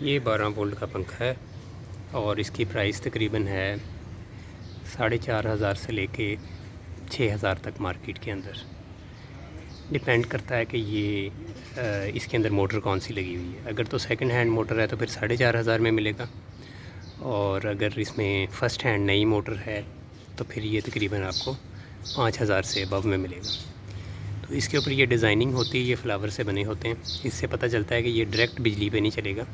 ये 12 वोल्ट का पंखा है और इसकी प्राइस तकरीबन है 4,500 से लेके 6,000 तक मार्केट के अंदर। डिपेंड करता है कि ये इसके अंदर मोटर कौन सी लगी हुई है। अगर तो सेकंड हैंड मोटर है तो फिर 4,500 में मिलेगा, और अगर इसमें फ़र्स्ट हैंड नई मोटर है तो फिर ये तकरीबन आपको 5,000 से अबव में मिलेगा। तो इसके ऊपर ये डिज़ाइनिंग होती है, ये फ्लावर से बने होते हैं। इससे पता चलता है कि ये डायरेक्ट बिजली पे नहीं चलेगा,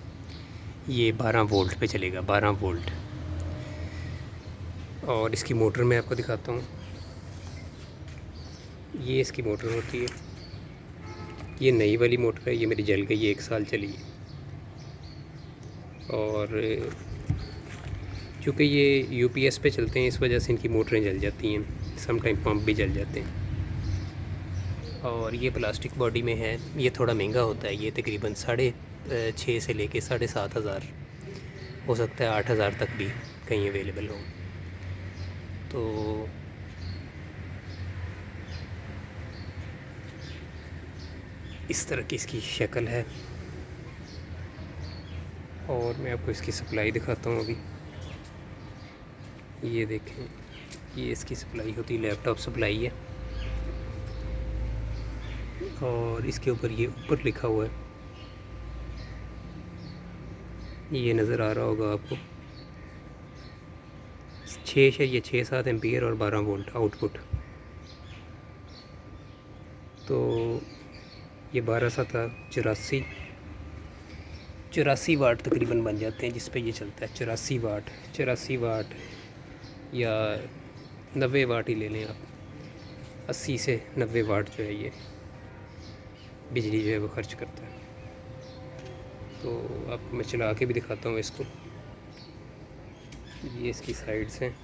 ये 12 वोल्ट पे चलेगा, 12 वोल्ट। और इसकी मोटर मैं आपको दिखाता हूँ। ये इसकी मोटर होती है, ये नई वाली मोटर है, ये मेरी जल गई, 1 साल चली है। और चूँकि ये यूपीएस पे चलते हैं इस वजह से इनकी मोटरें जल जाती हैं, सम टाइम पंप भी जल जाते हैं। और ये प्लास्टिक बॉडी में है, ये थोड़ा महंगा होता है, ये तकरीबन 6,500 से लेके 7,500 हो सकता है, 8,000 तक भी कहीं अवेलेबल हो। तो इस तरह की इसकी शक्ल है। और मैं आपको इसकी सप्लाई दिखाता हूँ अभी। ये देखें, ये इसकी सप्लाई होती है, लैपटॉप सप्लाई है। और इसके ऊपर ये ऊपर लिखा हुआ है, ये नज़र आ रहा होगा आपको, 6-7 एम्पियर और 12 वोल्ट आउटपुट। तो ये 12-7 84 वाट तकरीबन बन जाते हैं जिस पे ये चलता है। 84 वाट या 90 वाट ही ले लें आप, 80 से 90 वाट जो है ये बिजली जो है वो खर्च करता है। तो आपको मैं चला के भी दिखाता हूँ इसको। ये इसकी साइड्स हैं।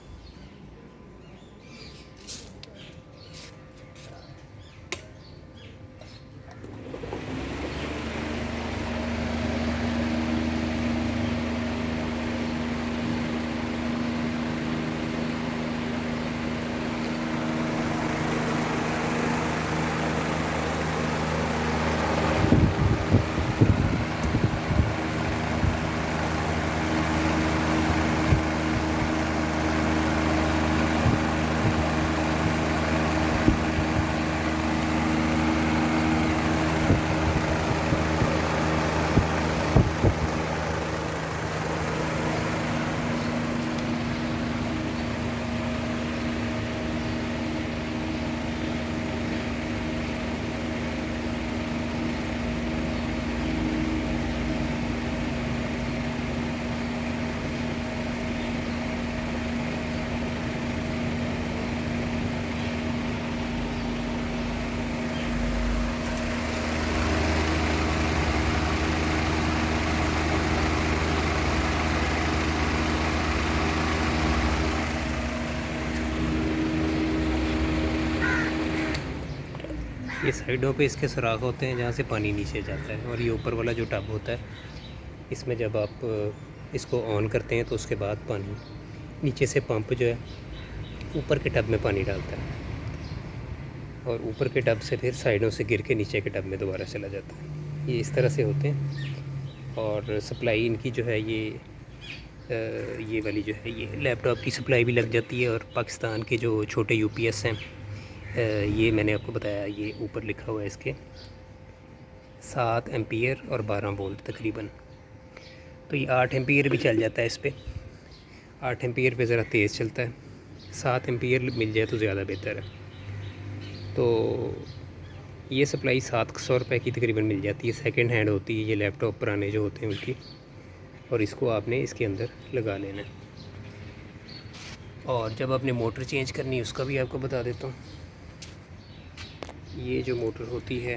ये साइडों पे इसके सुराख होते हैं जहाँ से पानी नीचे जाता है। और ये ऊपर वाला जो टब होता है, इसमें जब आप इसको ऑन करते हैं तो उसके बाद पानी नीचे से पंप जो है ऊपर के टब में पानी डालता है, और ऊपर के टब से फिर साइडों से गिर के नीचे के टब में दोबारा चला जाता है। ये इस तरह से होते हैं। और सप्लाई इनकी जो है ये वाली जो है ये लैपटॉप की सप्लाई भी लग जाती है। और पाकिस्तान के जो छोटे यूपीएस हैं, ये मैंने आपको बताया, ये ऊपर लिखा हुआ है इसके 7 एम्पियर और 12 वोल्ट तकरीबन। तो ये 8 एम्पियर भी चल जाता है इस पर। 8 एम्पियर पे ज़रा तेज़ चलता है, 7 एम्पियर मिल जाए तो ज़्यादा बेहतर है। तो ये सप्लाई 700 रुपये की तकरीबन मिल जाती है, सेकंड हैंड होती है ये लैपटॉप पुराने जो होते हैं उनकी। और इसको आपने इसके अंदर लगा लेना है। और जब आपने मोटर चेंज करनी है उसका भी आपको बता देता हूँ। ये जो मोटर होती है,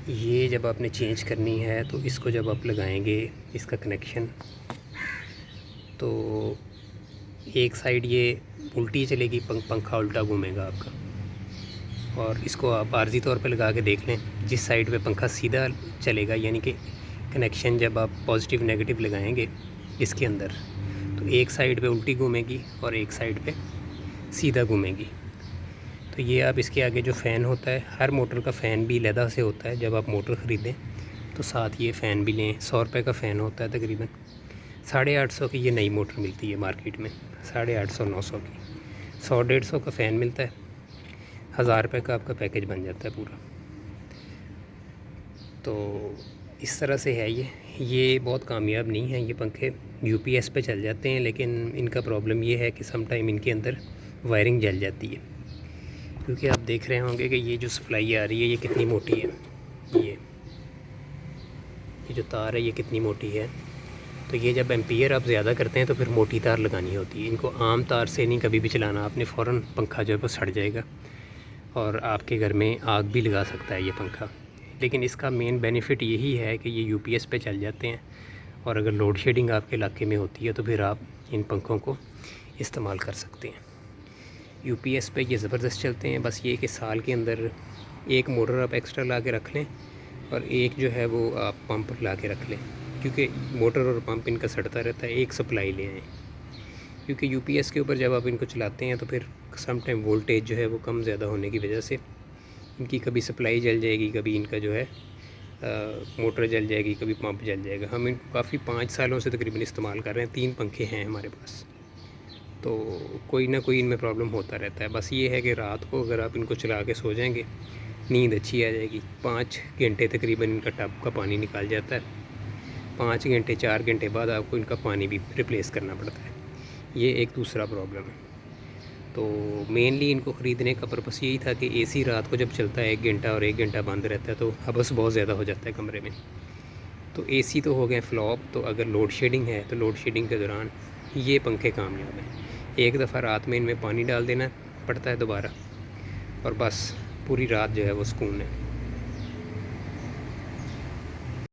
ये जब आपने चेंज करनी है तो इसको जब आप लगाएंगे इसका कनेक्शन, तो एक साइड ये उल्टी चलेगी, पंखा उल्टा घूमेगा आपका। और इसको आप आर्जी तौर पे लगा के देख लें, जिस साइड पे पंखा सीधा चलेगा, यानी कि कनेक्शन जब आप पॉजिटिव नेगेटिव लगाएंगे इसके अंदर, तो एक साइड पे उल्टी घूमेगी और एक साइड पे सीधा घूमेगी। तो ये आप इसके आगे जो फ़ैन होता है, हर मोटर का फ़ैन भी अलहदा से होता है जब आप मोटर ख़रीदें, तो साथ ये फ़ैन भी लें। 100 रुपये का फ़ैन होता है तकरीबन। 850 की ये नई मोटर मिलती है मार्केट में, 850 900 की। 100 150 का फ़ैन मिलता है, 1000 रुपये का आपका पैकेज बन जाता है पूरा। तो इस तरह से है ये बहुत कामयाब नहीं है ये पंखे। यूपीएस पे चल जाते हैं, लेकिन इनका प्रॉब्लम ये है कि सम टाइम इनके अंदर वायरिंग जल जाती है। क्योंकि आप देख रहे होंगे कि ये जो सप्लाई आ रही है ये कितनी मोटी है। ये जो तार है ये कितनी मोटी है। तो ये जब एम्पियर आप ज़्यादा करते हैं तो फिर मोटी तार लगानी होती है। इनको आम तार से नहीं कभी भी चलाना, आपने फ़ौरन पंखा जो है वो सड़ जाएगा और आपके घर में आग भी लगा सकता है ये पंखा। लेकिन इसका मेन बेनिफिट यही है कि ये यूपीएस पे चल जाते हैं, और अगर लोड शेडिंग आपके इलाके में होती है तो फिर आप इन पंखों को इस्तेमाल कर सकते हैं। यूपीएस पे ये ज़बरदस्त चलते हैं। बस ये कि साल के अंदर एक मोटर आप एक्स्ट्रा ला के रख लें और एक जो है वो आप पंप ला के रख लें, क्योंकि मोटर और पंप इनका सड़ता रहता है। एक सप्लाई ले आएँ, क्योंकि यूपीएस के ऊपर जब आप इनको चलाते हैं तो फिर सम टाइम वोल्टेज जो है वो कम ज़्यादा होने की वजह से इनकी कभी सप्लाई जल जाएगी, कभी इनका जो है मोटर जल जाएगी, कभी पंप जल जाएगा। हम इनको काफ़ी 5 सालों से तकरीबन इस्तेमाल कर रहे हैं। 3 पंखे हैं हमारे पास, तो कोई ना कोई इनमें प्रॉब्लम होता रहता है। बस ये है कि रात को अगर आप इनको चला के सो जाएंगे, नींद अच्छी आ जाएगी। 5 घंटे तकरीबन इनका टब का पानी निकाल जाता है। 5 घंटे 4 घंटे बाद आपको इनका पानी भी रिप्लेस करना पड़ता है। ये एक दूसरा प्रॉब्लम है। तो मेनली इनको ख़रीदने का पर्पस यही था कि एसी रात को जब चलता है 1 घंटा और 1 घंटा बंद रहता है तो हबस बहुत ज़्यादा हो जाता है कमरे में। तो एसी तो हो गए फ्लॉप। तो अगर लोड शेडिंग है तो लोड शेडिंग के दौरान ये पंखे कामयाब हैं। एक दफ़ा रात में इनमें पानी डाल देना पड़ता है दोबारा, और बस पूरी रात जो है वो सुकून है।